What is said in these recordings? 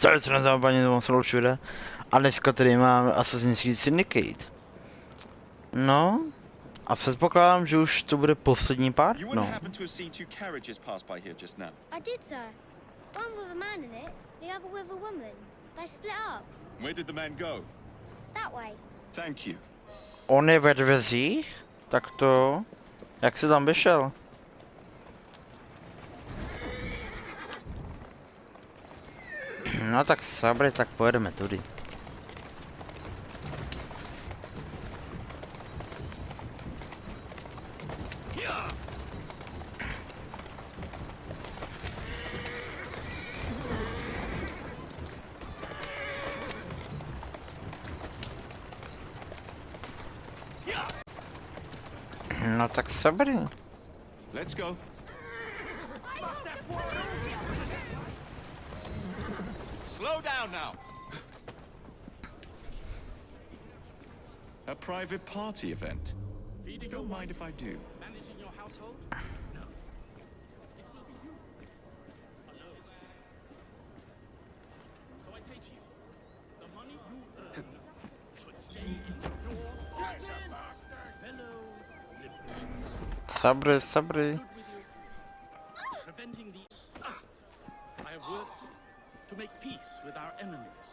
Staré se na západě tomu se všude. A dneska tady máme Assassin's Creed Syndicate. No. A předpokládám, že už to bude poslední pár? No. I did, sir. One with a man in it, the other with a woman. They split up. Where did the man go? That way. Thank you. On je ve dveřích? Tak to... Jak se tam vyšel? No tak sabry, tak pojedeme tudy. No tak sabry. Let's go. Slow down now. A private party event. Don't mind if I do. Managing your household? No. It will be you. Alone. So I say to you, the money you earn should stay in your fellow liberals. Sabry, sabry. Good with you. Preventing the... I have worked to make peace with our enemies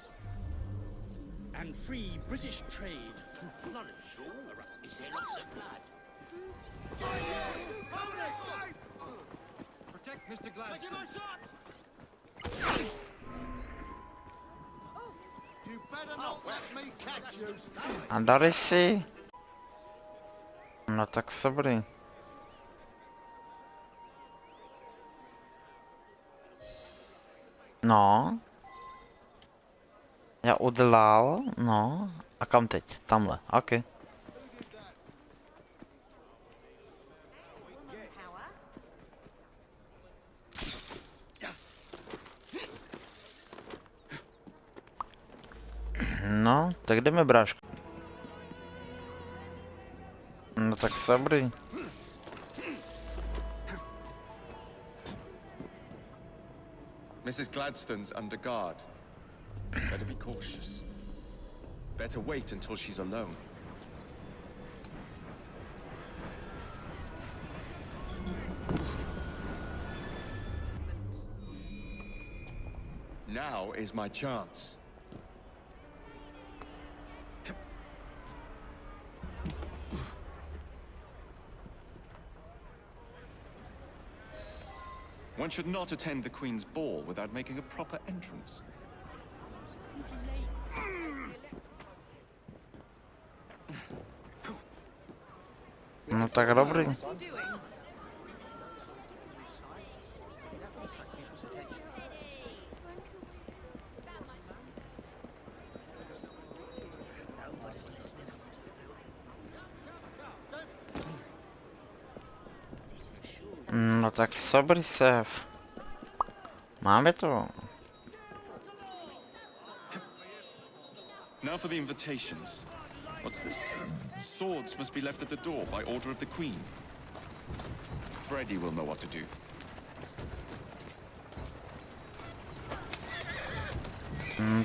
and free British trade to flourish. Is there lots of blood? Protect Mr. Gladstone. Taking my shot! You better not let me catch you. A dali si? No tak sabry. No. Já udělal, no. A kam teď? Tamhle, ok. No, tak jdeme, bráško. No tak sabry. Mrs. Gladstone's under guard. Better be cautious. Better wait until she's alone. Now is my chance. One should not attend the Queen's ball without making a proper entrance. No tak dobrý. No tak sabry, Sef. Máme to. Now for the invitations. What's this? Swords must be left at the door by order of the Queen. Freddy will know what to do.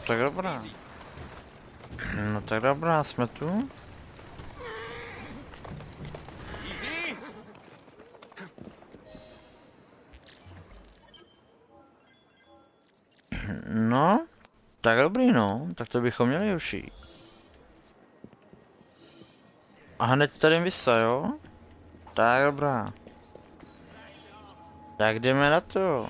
Tak dobrá. No tak dobrá, jsme tu. Easy. No, tak dobrý, no. Tak to bychom měli už jít. A hned tady vysa, jo? Tak dobrá. Tak jdeme na to.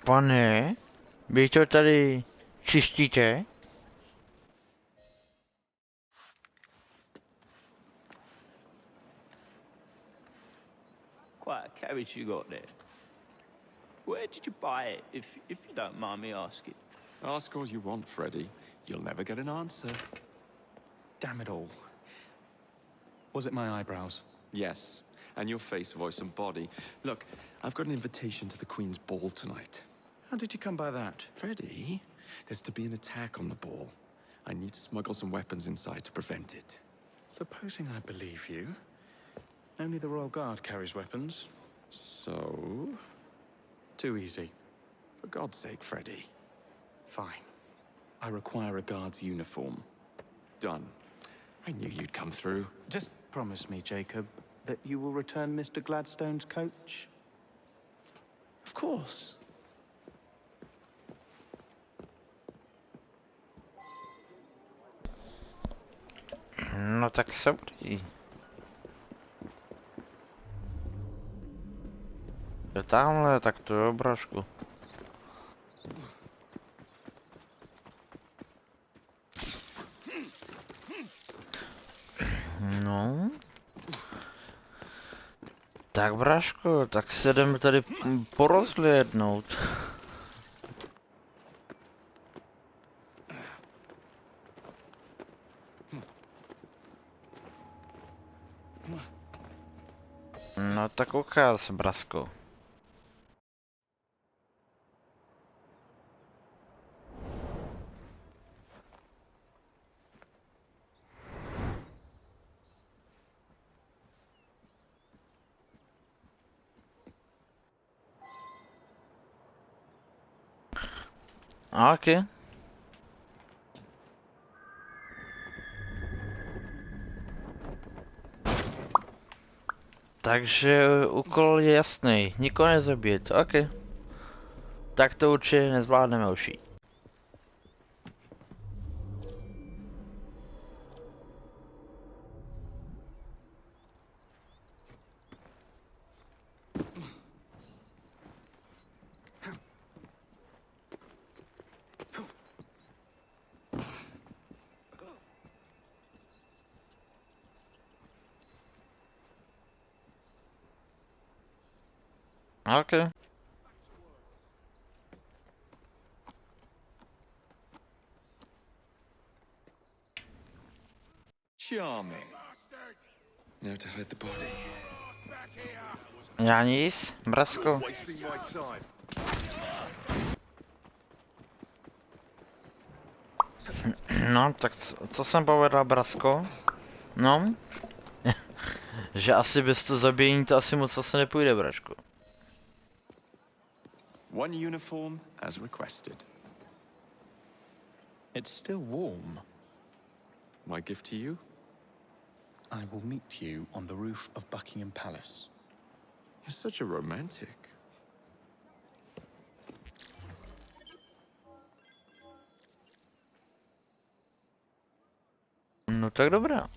Pane, vy to tady čistíte? Quite a carriage you got there. Where did you buy it, if you don't mind me asking? Ask all you want, Freddy. You'll never get an answer. Damn it all. Was it my eyebrows? Yes, and your face, voice, and body. Look, I've got an invitation to the Queen's ball tonight. How did you come by that? Freddy, there's to be an attack on the ball. I need to smuggle some weapons inside to prevent it. Supposing I believe you. Only the Royal Guard carries weapons. So? Too easy. For God's sake, Freddy. Fine. I require a guard's uniform. Done. I knew you'd come through. Just promise me, Jacob, that you will return Mr. Gladstone's coach. Of course. No tak dobrý. Je tamhle, tak to jo, brašku. No. Tak braško, tak se jdeme tady porozhlédnout. No tak ukáž se, brasko. Okay. Takže úkol je jasný, nikoho nezabít, ok. Tak to určitě nezvládneme už. Okay. Charming. Now to hide the body. Já nic, brasko. Wasting my time. No, tak co jsem povedal, brasko? No. Že asi bez to zabíjení to asi moc zase nepůjde, braško. One uniform as requested. It's still warm. My gift to you? I will meet you on the roof of Buckingham Palace. You're such a romantic. No tak dobrá.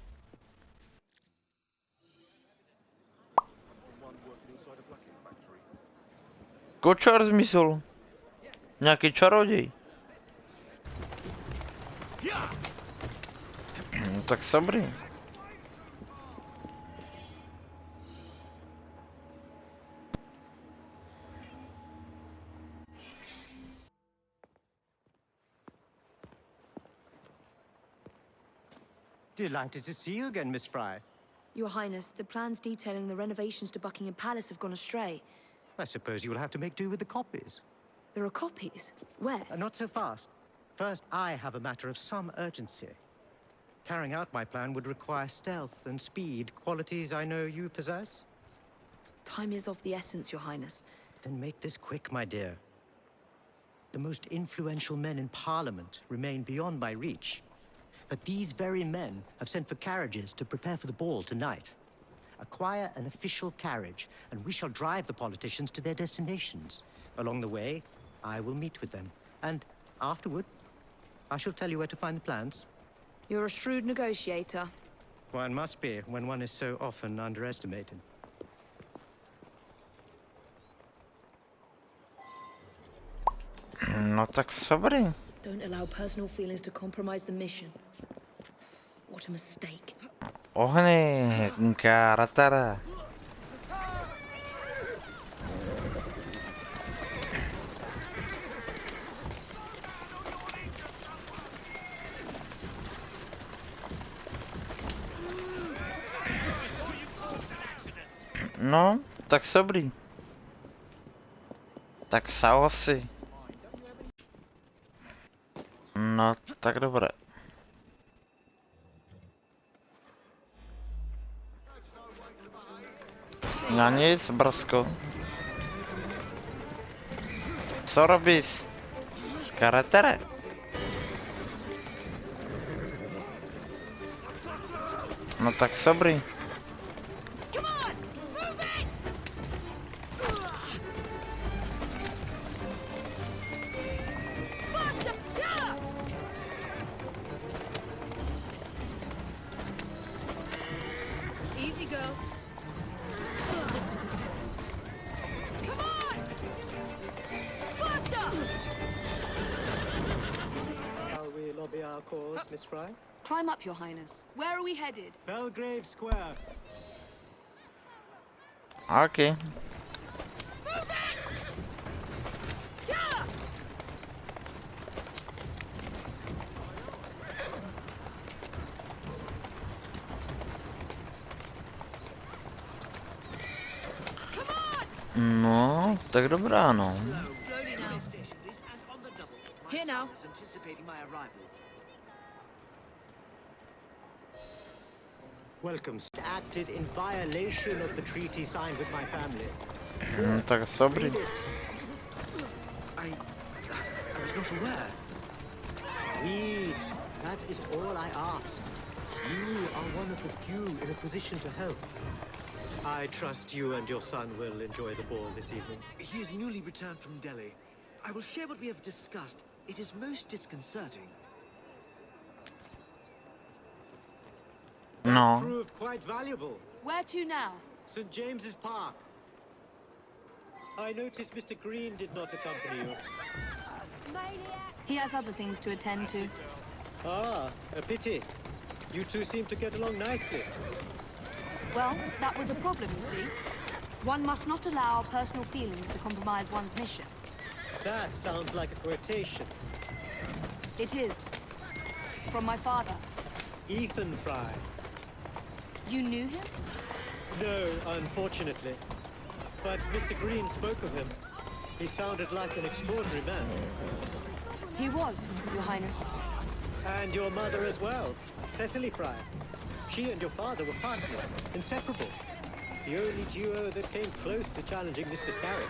Kočár zmizel. Nějaký čaroděj. No tak dobrý. Delighted to see you again, Miss Fry. Your Highness, the plans detailing the renovations to Buckingham Palace have gone astray. I suppose you will have to make do with the copies. There are copies? Where? Not so fast. First, I have a matter of some urgency. Carrying out my plan would require stealth and speed, qualities I know you possess. Time is of the essence, Your Highness. Then make this quick, my dear. The most influential men in Parliament remain beyond my reach. But these very men have sent for carriages to prepare for the ball tonight. Acquire an official carriage, and we shall drive the politicians to their destinations. Along the way, I will meet with them. And afterward, I shall tell you where to find the plans. You're a shrewd negotiator. One must be when one is so often underestimated. No tak dobrý. Don't allow personal feelings to compromise the mission. What a mistake. Ohny, karatara. No, tak dobrý. Tak saosy. No, tak dobré. Na nic, Brasko. Co robíš? Karatere. No tak dobrý. Come on! Move it! Faster! Yeah! Easy, girl. Come on! Faster! Shall we lobby our cause, Miss Fry? Climb up, Your Highness. Where are we headed? Belgrave Square. Okay. Move it! Yeah! Come on! No, tak dobrá, no. Slowly now. Here now. Welcome. Acted in violation of the treaty signed with my family. No tak dobrý. Read it. I was not aware. Read. That is all I ask. You are one of the few in a position to help. I trust you and your son will enjoy the ball this evening. He is newly returned from Delhi. I will share what we have discussed. It is most disconcerting. No. Proved quite valuable. Where to now? St. James's Park. I noticed Mr. Green did not accompany you. He has other things to attend to. Ah, a pity. You two seem to get along nicely. Well, that was a problem, you see. One must not allow personal feelings to compromise one's mission. That sounds like a quotation. It is. From my father. Ethan Fry. You knew him? No, unfortunately. But Mr. Green spoke of him. He sounded like an extraordinary man. He was, Your Highness. And your mother as well, Cecily Fry. She and your father were partners, inseparable. The only duo that came close to challenging Mr. Scarrick.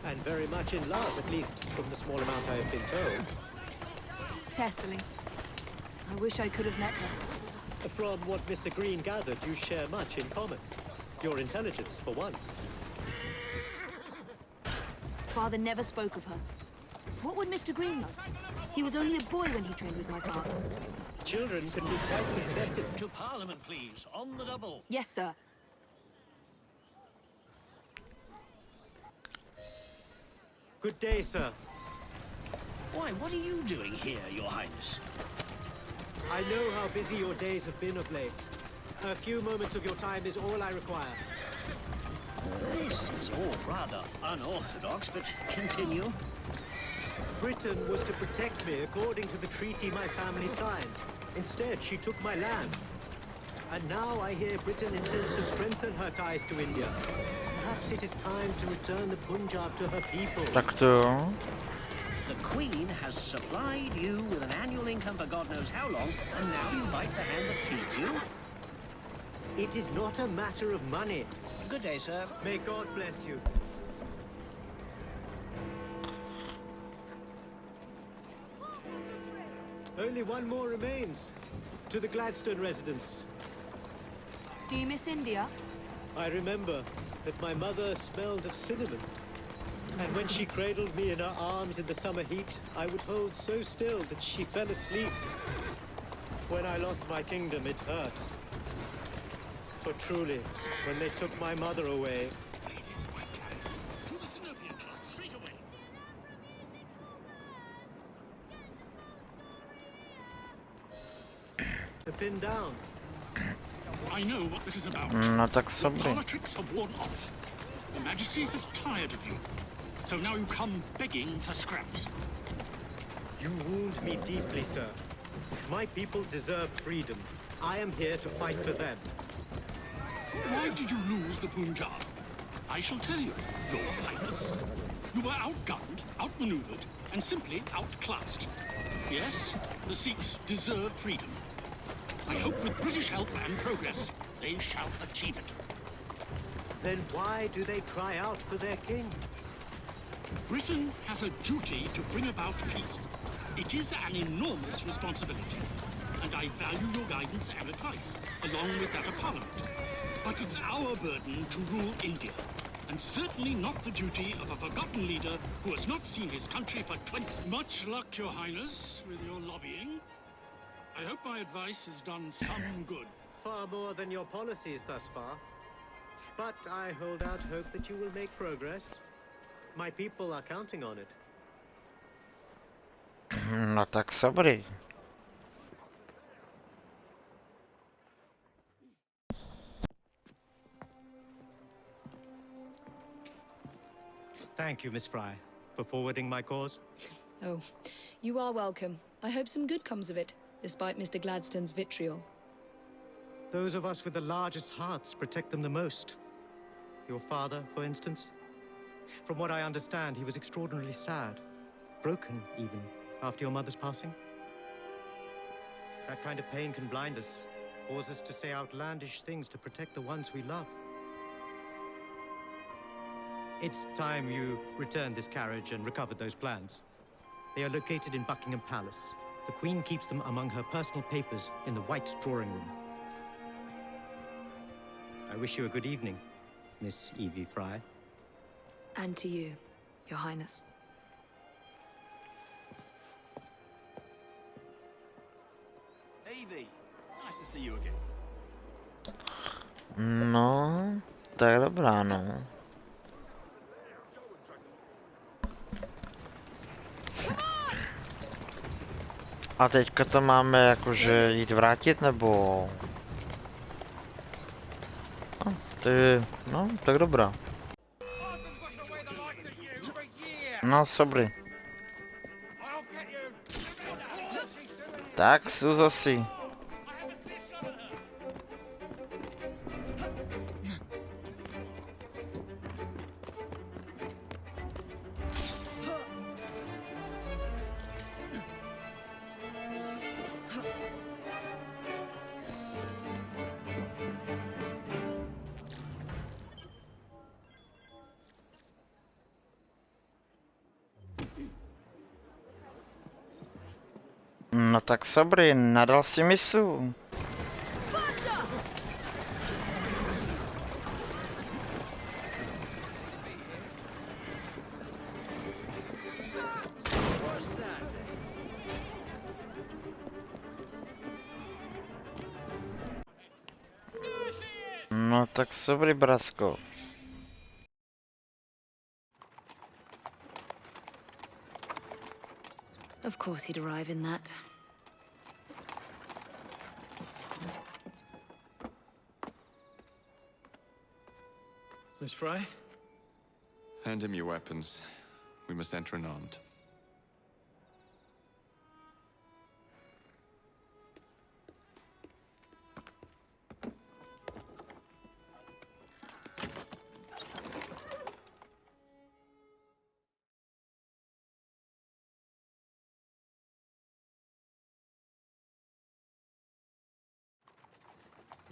And very much in love, at least from the small amount I have been told. Cecily. I wish I could have met her. From what Mr. Green gathered, you share much in common. Your intelligence, for one. Father never spoke of her. What would Mr. Green know? He was only a boy when he trained with my father. Children can be quite perceptive. To Parliament, please. On the double. Yes, sir. Good day, sir. Why, what are you doing here, Your Highness? I know how busy your days have been of late. A few moments of your time is all I require. This is all rather unorthodox, but continue. Britain was to protect me according to the treaty my family signed. Instead, she took my land. And now I hear Britain intends to strengthen her ties to India. Perhaps it is time to return the Punjab to her people. Tak to jo. The Queen has supplied you with an annual income for God knows how long, and now you bite the hand that feeds you? It is not a matter of money. Good day, sir. May God bless you. Only one more remains. To the Gladstone residence. Do you miss India? I remember that my mother smelled of cinnamon. And when she cradled me in her arms in the summer heat, I would hold so still that she fell asleep. When I lost my kingdom, it hurt. For truly, when they took my mother away, To the Synopian Club, straight away. to pin down. I know what this is about. No tak The dobrý. politics have worn off. Her Majesty is tired of you. So now you come begging for scraps. You wound me deeply, sir. My people deserve freedom. I am here to fight for them. Why did you lose the Punjab? I shall tell you, Your Highness. You were outgunned, outmaneuvered, and simply outclassed. Yes, the Sikhs deserve freedom. I hope with British help and progress, they shall achieve it. Then why do they cry out for their king? Britain has a duty to bring about peace. It is an enormous responsibility, and I value your guidance and advice, along with that of Parliament. But it's our burden to rule India, and certainly not the duty of a forgotten leader who has not seen his country for 20... Much luck, Your Highness, with your lobbying. I hope my advice has done some good. Far more than your policies thus far. But I hold out hope that you will make progress. My people are counting on it. No tak dobrý. Thank you, Miss Fry, for forwarding my cause. Oh, you are welcome. I hope some good comes of it, despite Mr. Gladstone's vitriol. Those of us with the largest hearts protect them the most. Your father, for instance. From what I understand, he was extraordinarily sad. Broken, even, after your mother's passing. That kind of pain can blind us, cause us to say outlandish things to protect the ones we love. It's time you returned this carriage and recovered those plans. They are located in Buckingham Palace. The Queen keeps them among her personal papers in the White Drawing Room. I wish you a good evening, Miss Evie Fry. And to you, Your Highness. Evie, nice to see you again. No, tak dobrá, no. A teďka to máme jakože jít vrátit, nebo... No, tak dobrá. No, dobrý. Tak, Suzosi. No tak dobrý, nadal si misu. No tak dobrý, Brasko. Of course he'd arrive in that. Miss Fry? Hand him your weapons. We must enter unarmed.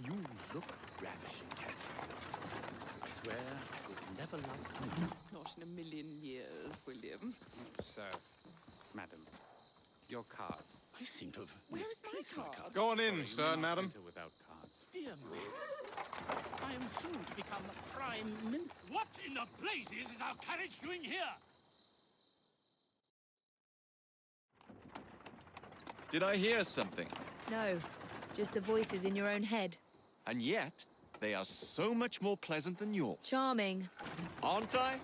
You look ravishing, Catherine. I swear I would never like you. Not in a million years, William. Sir, madam, your cards. I seem to have Where is my misplaced my card? cards. Go on in, Sorry, sir, we cannot madam. enter without cards. Dear me, I am soon to become Prime Minister. What in the blazes is our carriage doing here? Did I hear something? No, just the voices in your own head. And yet, they are so much more pleasant than yours. Charming. Aren't I?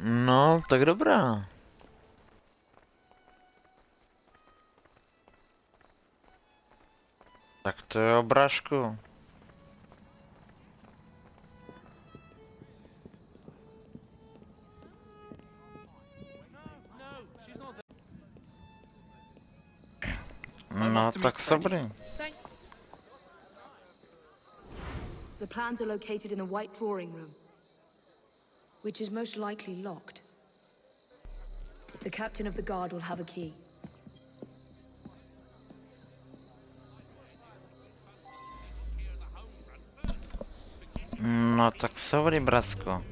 No, tak dobrá. Tak to je obrážku. No, tak dobrý. The plans are located in the White Drawing Room, which is most likely locked. The captain of the guard will have a key. No tak sorry, Brasko.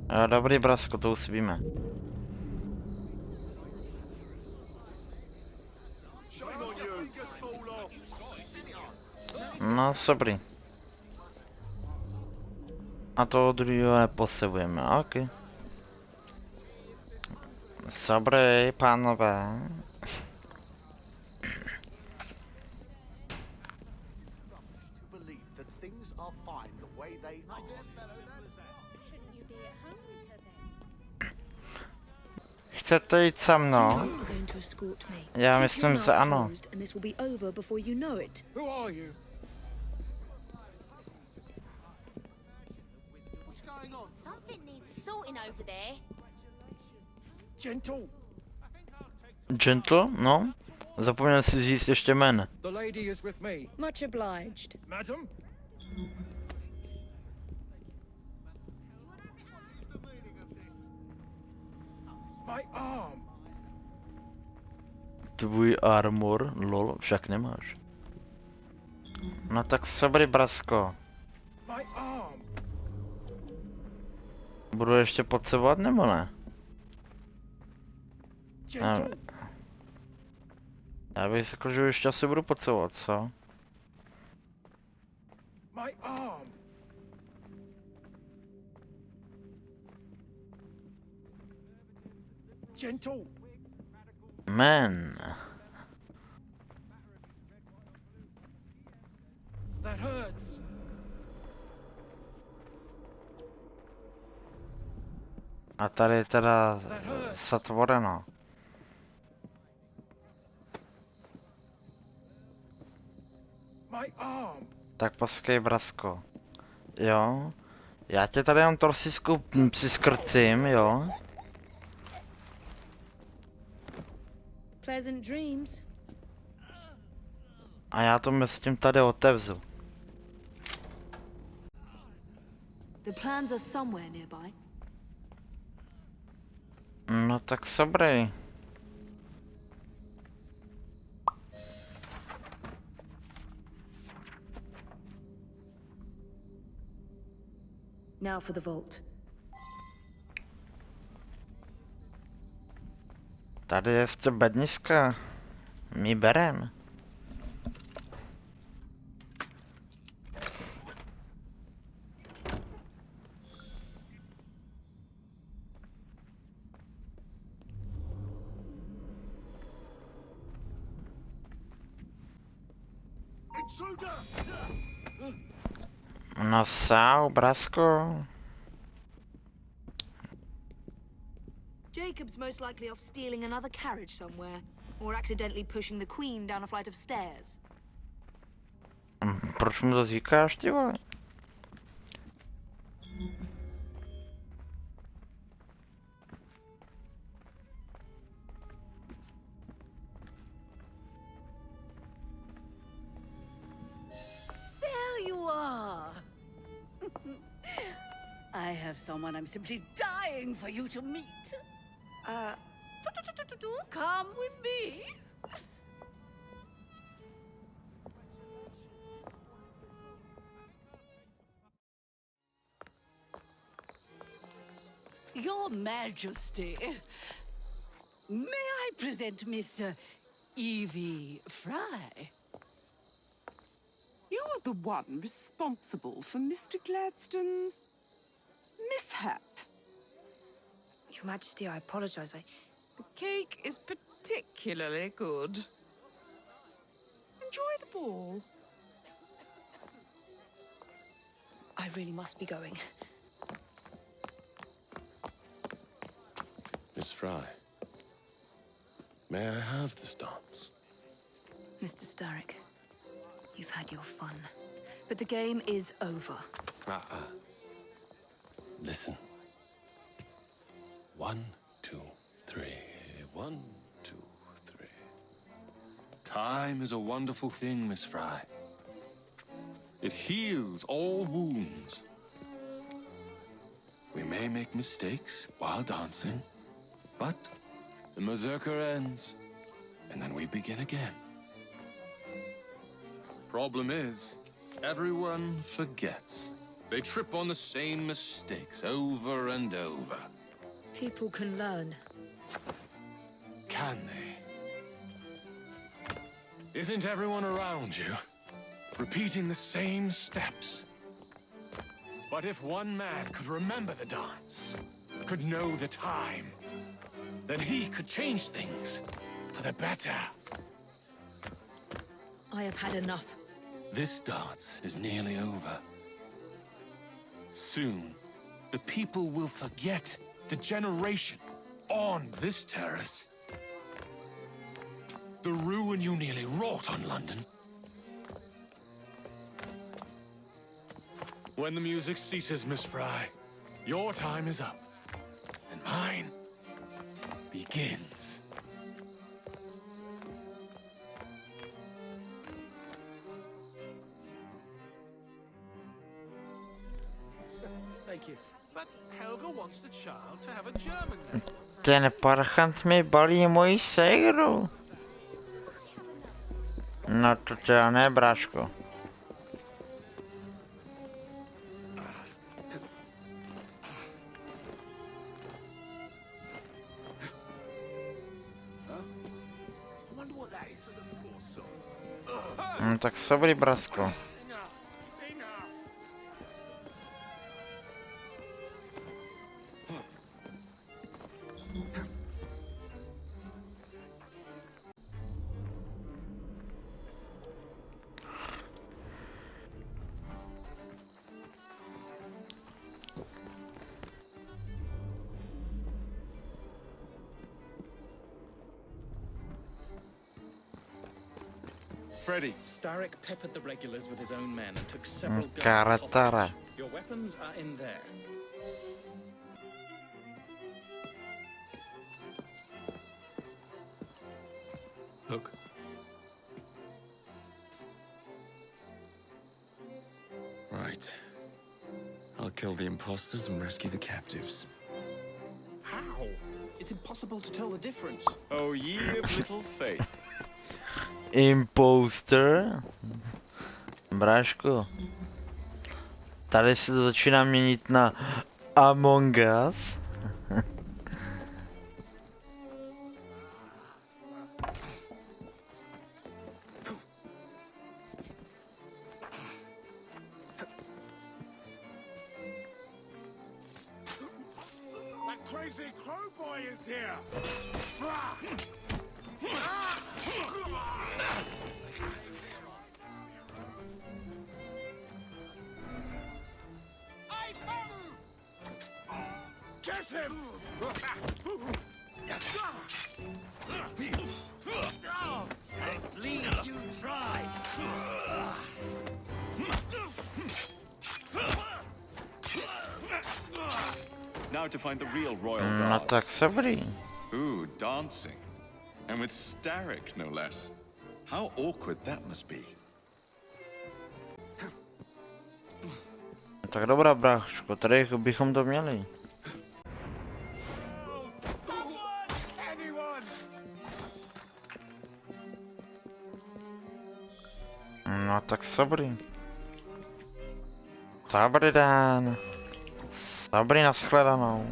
Jo, dobrý, Brasko, to už víme. No, dobrý. A to druhé potřebujeme, ok. Dobrý, pánové. Chcete jít se mnou? Já myslím, že ano. Something needs sorting over there. Gentle. Gentle? No? Zapomněl si říct ještě jméno. The lady is with me. Much obliged. Madam? My arm. Tvůj armor? Lol, však nemáš. No tak dobrý, Brasko. My arm. Budu ještě potřebovat, nebo ne? Já bych řekl, že ještě asi budu potřebovat, co? My arm. Gentle. Man. That hurts. A tady je teda zatvoreno. My arm. Tak počkej, Brasko. Jo? Já tě tady jenom trošičku přiskrcím, jo? Pleasant dreams. A já to mezi tím tady otevřu. The plans are somewhere nearby. No tak dobrý. Now for the vault. Tady je ještě bednička. My berem. No sál, Brasko. Jacob's most likely off stealing another carriage somewhere, or accidentally pushing the Queen down a flight of stairs. Proč mu to říkáš, ty vole? There you are. I have someone I'm simply dying for you to meet. Come with me. Your Majesty, may I present Miss Evie Fry? You're the one responsible for Mr. Gladstone's mishap. Your Majesty, I apologize. The cake is particularly good. Enjoy the ball. I really must be going. Miss Fry, may I have this dance? Mr. Starrick, you've had your fun, but the game is over. Listen. 1, 2, 3. 1, 2, 3. Time is a wonderful thing, Miss Fry. It heals all wounds. We may make mistakes while dancing, But the Berserker ends, and then we begin again. Problem is, everyone forgets. They trip on the same mistakes over and over. People can learn. Can they? Isn't everyone around you repeating the same steps? But if one man could remember the dance, could know the time, then he could change things for the better. I have had enough. This dance is nearly over. Soon, the people will forget the generation on this terrace. The ruin you nearly wrought on London. When the music ceases, Miss Fry, your time is up, and mine begins. Thank you. But Helga wants the child to have a German name. Ten parchant mi balí moji ségru. No to teda ne, bráško. Tak sobry, brasko. Freddy. SHREK peppered the regulars with his own men and took several guards Karatara. hostage. Your weapons are in there. Look. Right. I'll kill the imposters and rescue the captives. How? It's impossible to tell the difference. Oh, ye of little faith. Imposter. Bráško. Tady se to začíná měnit na Among Us. That crazy crow boy is here. Get him! At least you tried. Now to find the real royal No guards. tak sobry. Ooh, dancing. And with SHREK, no less. How awkward that must be. Tak dobrá, bráško, tady bychom to měli. No tak sobry. Dobrý den. Dobrý, nashledanou.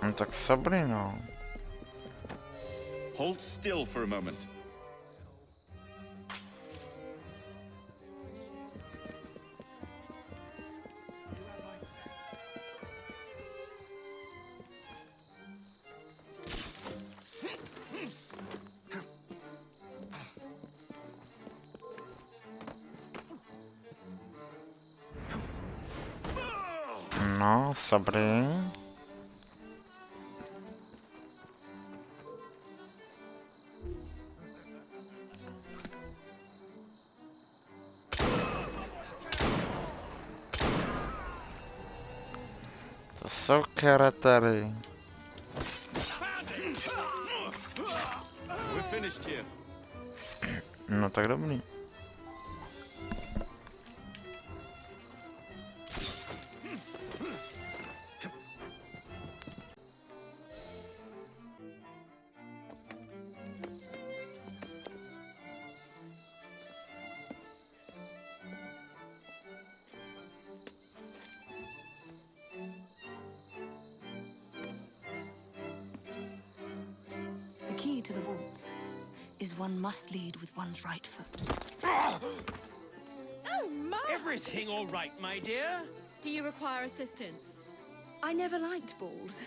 No tak sobry, no. Hold still for a moment. No, dobrý. To jsou karatery. We're finished here. No tak dobrý. The key to the walls is one must lead with one's right foot. Oh, my! Everything all right, my dear? Do you require assistance? I never liked balls.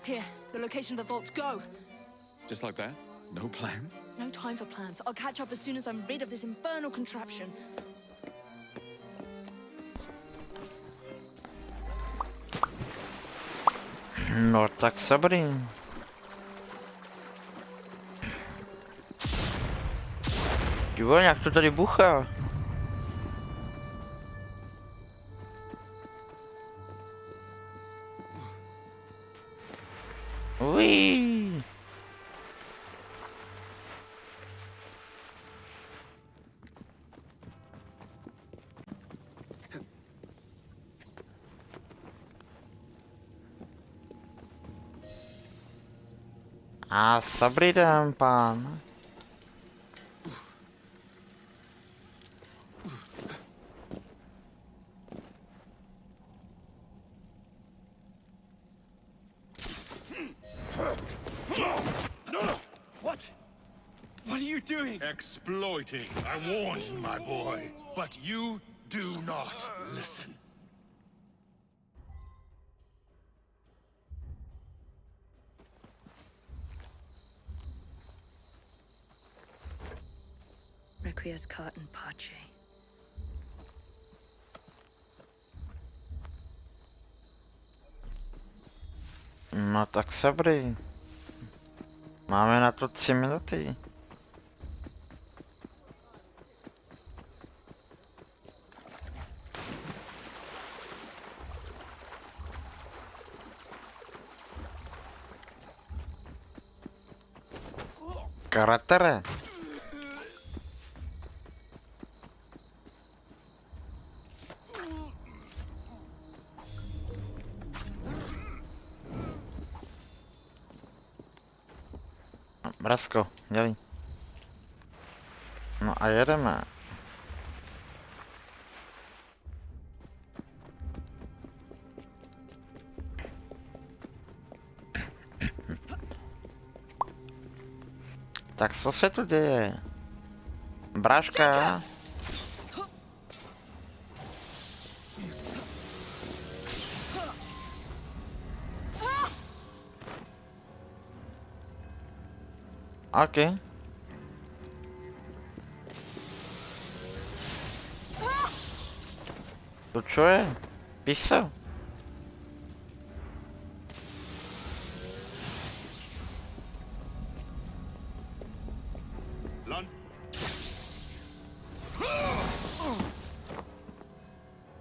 Here, the location of the vault. Go! Just like that? No plan? No time for plans. I'll catch up as soon as I'm rid of this infernal contraption. No tak dobrý. Ty vole, jak to tady buchá. Uí. A dobrý den, pán. What? What are you doing? Exploiting. I warned you, my boy. But you do not listen. Requiescat in pace. No tak dobrý. Máme na to 3 minuty. Karatere. Brasko, dělej. No a jedeme. Tak co se tu děje? Bráška. OK. To čo je? Písa? Lon.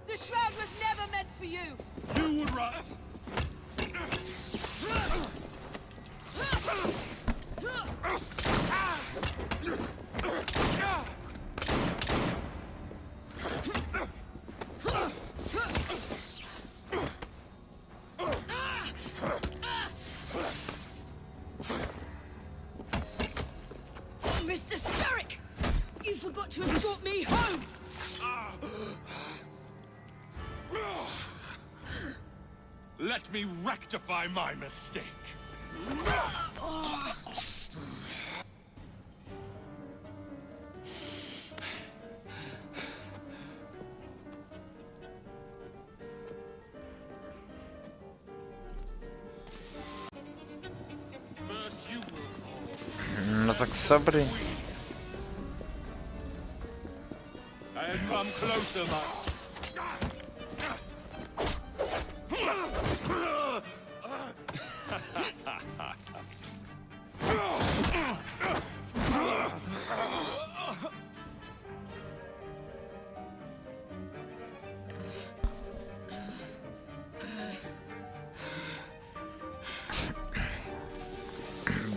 The shroud was never meant for you. You would run. Mr. SHREK! You forgot to escort me home! Let me rectify my mistake. First you will fall. No tak dobrý. I had come closer, man.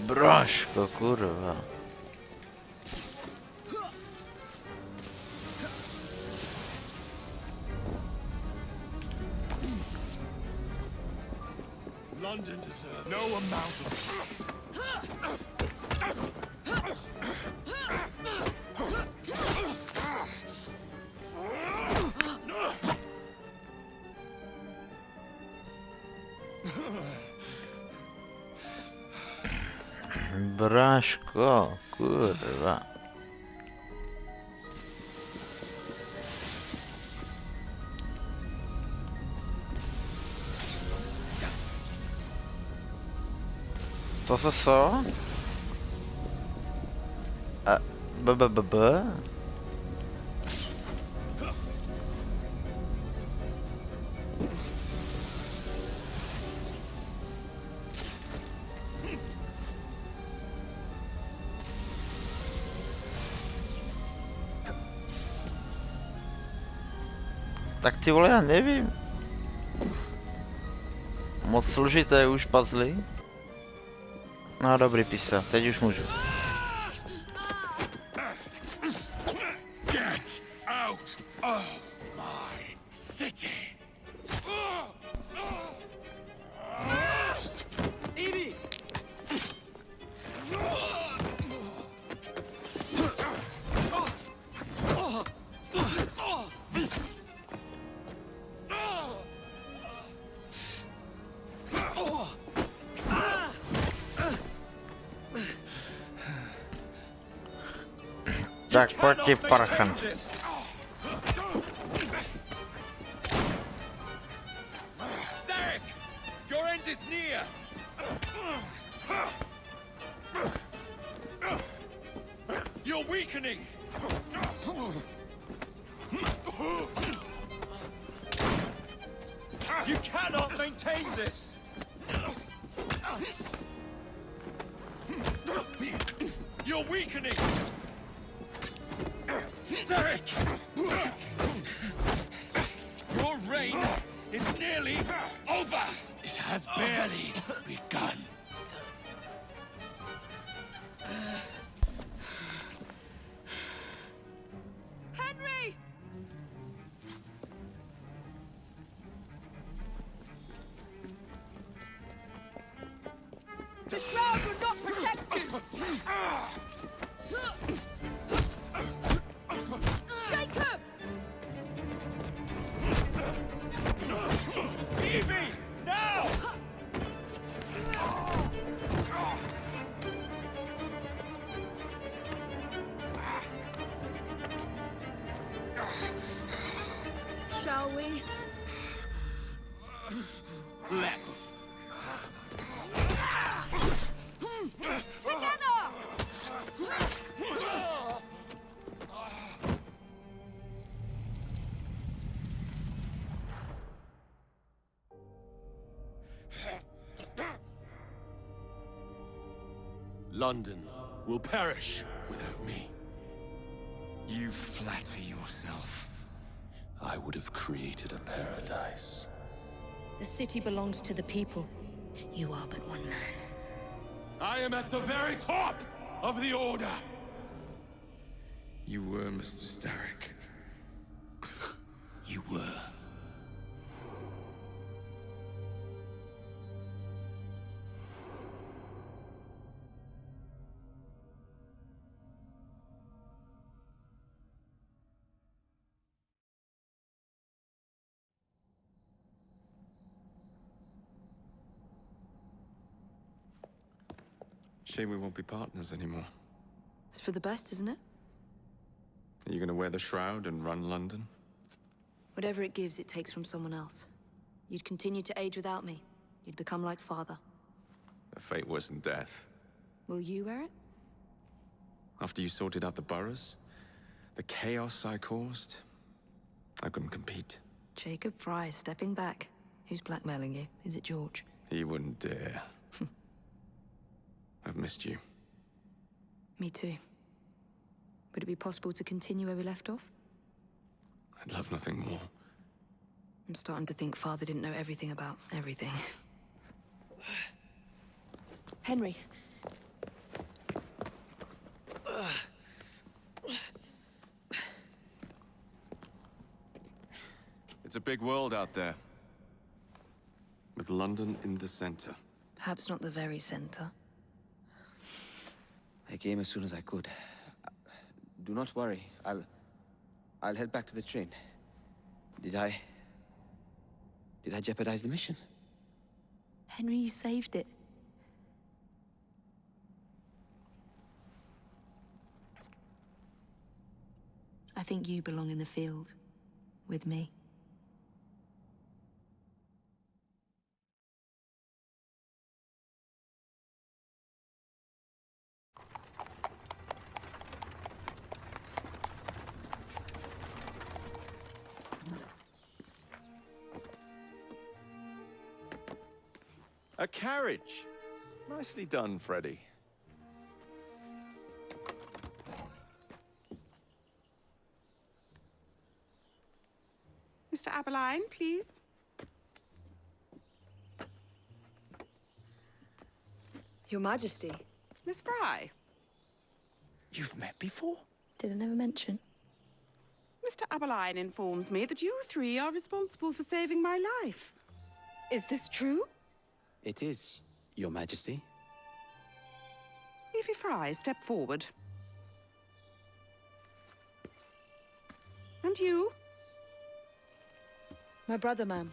Bráško, kurva. London deserves no amount of... Bráško, kurva. To se co? B. Tak ty vole, já nevím. Moc složité už puzzly. No dobrý písa, teď už můžu. Get out of my city! Evie! Tak pojď ty parchan. Starrick! Your end is near! You're weakening! You cannot maintain this! You're weakening! Starrick! Your reign is nearly over! It has barely begun. Henry! The shroud will not protect you! Jacob! Evie! Now! Shall we? Let's! Together! London will perish without me. You flatter yourself. I would have created a paradise. The city belongs to the people. You are but one man. I am at the very top of the Order! You were Mr. Starrick. You were. Shame we won't be partners anymore. It's for the best, isn't it? Are you gonna wear the shroud and run London? Whatever it gives, it takes from someone else. You'd continue to age without me. You'd become like father. A fate worse than death. Will you wear it? After you sorted out the boroughs, the chaos I caused, I couldn't compete. Jacob Fry is stepping back. Who's blackmailing you? Is it George? He wouldn't dare. I've missed you. Me too. Would it be possible to continue where we left off? I'd love nothing more. I'm starting to think Father didn't know everything about everything. Henry, big world out there. With London in the center. Perhaps not the very center. I came as soon as I could. Do not worry. I'll head back to the train. Did I jeopardize the mission? Henry, you saved it. I think you belong in the field. With me. A carriage! Nicely done, Freddy. Mr. Aberline, please. Your Majesty. Miss Fry. You've met before? Did I never mention? Mr. Aberline informs me that you three are responsible for saving my life. Is this true? It is, Your Majesty. Evie Fry, step forward. And you? My brother, ma'am.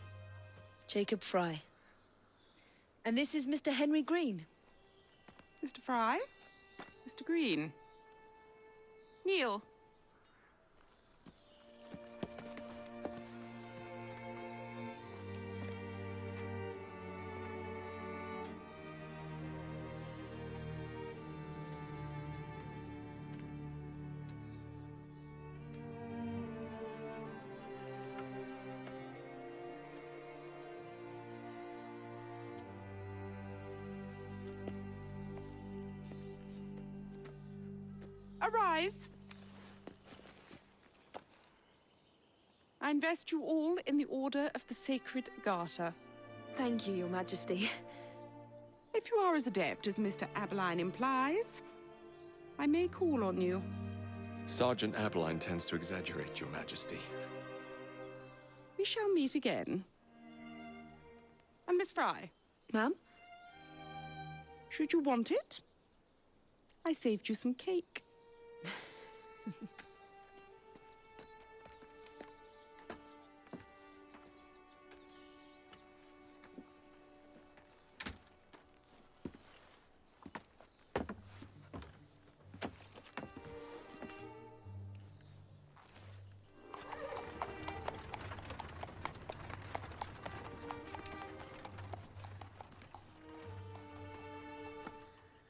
Jacob Fry. And this is Mr. Henry Green. Mr. Fry? Mr. Green? Kneel. Arise. I invest you all in the Order of the Sacred Garter. Thank you, Your Majesty. If you are as adept as Mr. Aberline implies, I may call on you. Sergeant Aberline tends to exaggerate, Your Majesty. We shall meet again. And Miss Fry. Ma'am? Should you want it, I saved you some cake.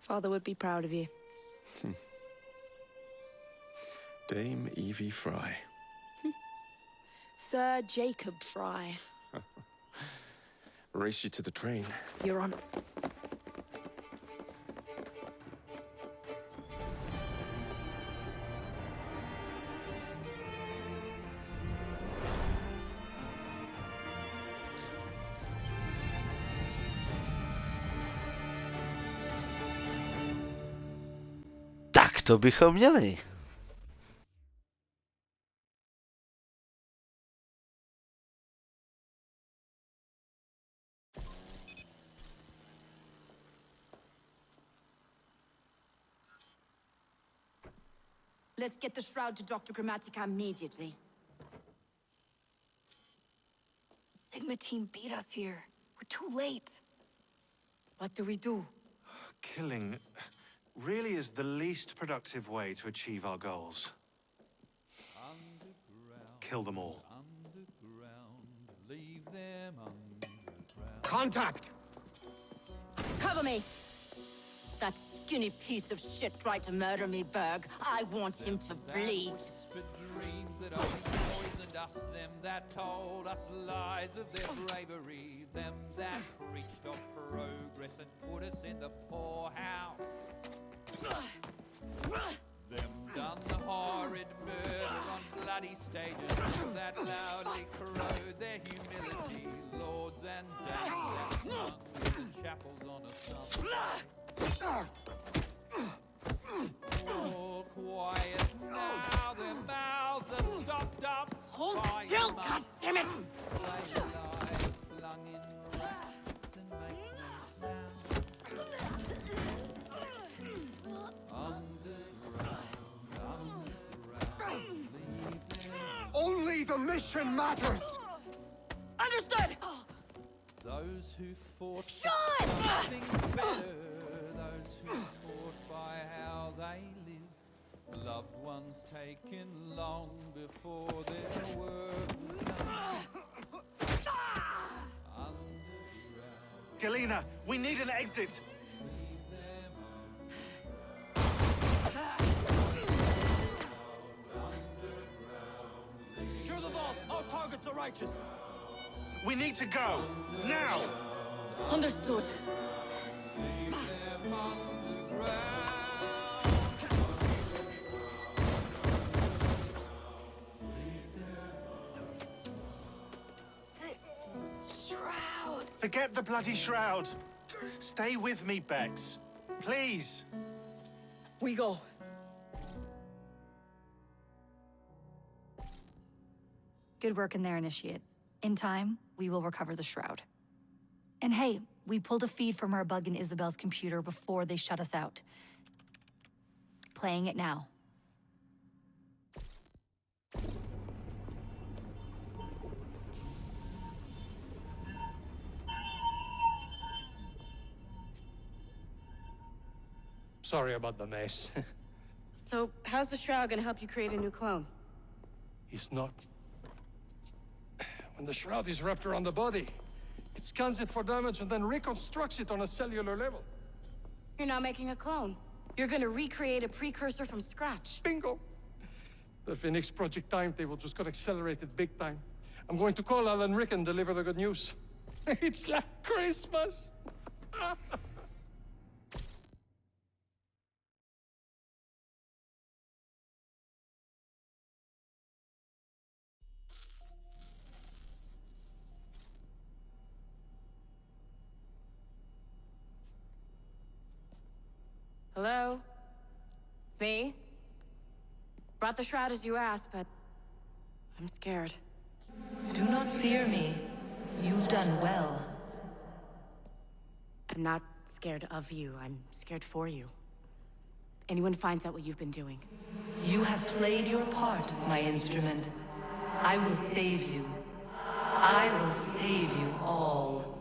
Father would be proud of you. Dame Evie Fry. Sir Jacob Fry. Race you to the train. You're on. Tak to bychom měli. Let's get the shroud to Dr. Grammatica immediately. Sigma team beat us here. We're too late. What do we do? Killing really is the least productive way to achieve our goals. Kill them all. Leave them underground. Contact! Cover me! That skinny piece of shit tried to murder me, Berg. I want him to bleed. Whispered dreams that only poisoned us, them that told us lies of their bravery, them that preached of progress and put us in the poorhouse. Them done the horrid murder on bloody stages, them that loudly corrode their humility, lords and dames that sung in chapels on a summer. All quiet now, their mouths are stopped up. Hold by still, a month. goddammit! action matters. Understood! Those who fought Sean! something better, those who taught by how they live, loved ones taken long before their work was done. Underground. Galena, we need an exit. Secure the vault. All targets are righteous. We need to go now. Understood. Shroud. Forget the bloody shroud. Stay with me, Bex. Please. We go. Good work in there, Initiate. In time, we will recover the shroud. And hey, we pulled a feed from our bug in Isabel's computer before they shut us out. Playing it now. Sorry about the mess. So, how's the shroud gonna help you create a new clone? It's not. When the shroud is wrapped around the body, it scans it for damage and then reconstructs it on a cellular level. You're not making a clone. You're gonna recreate a precursor from scratch. Bingo! The Phoenix Project timetable just got accelerated big time. I'm going to call Alan Rick and deliver the good news. It's like Christmas! Hello? It's me. Brought the shroud as you asked, but I'm scared. Do not fear me. You've done well. I'm not scared of you. I'm scared for you. Anyone finds out what you've been doing. You have played your part, my instrument. I will save you. I will save you all.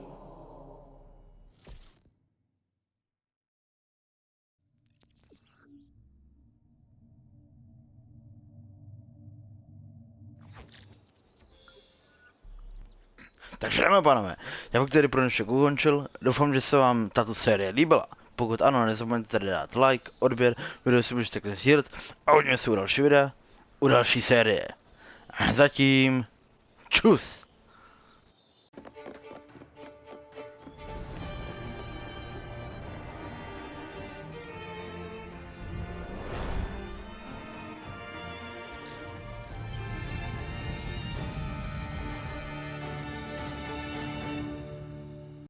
Takže jdeme, panové, já bych tedy pro dnešek ukončil, doufám, že se vám tato série líbila. Pokud ano, nezapomeňte tedy dát like, odběr, video si můžete takhle sdílet a uvidíme se u další videa, u další série. A zatím, čus!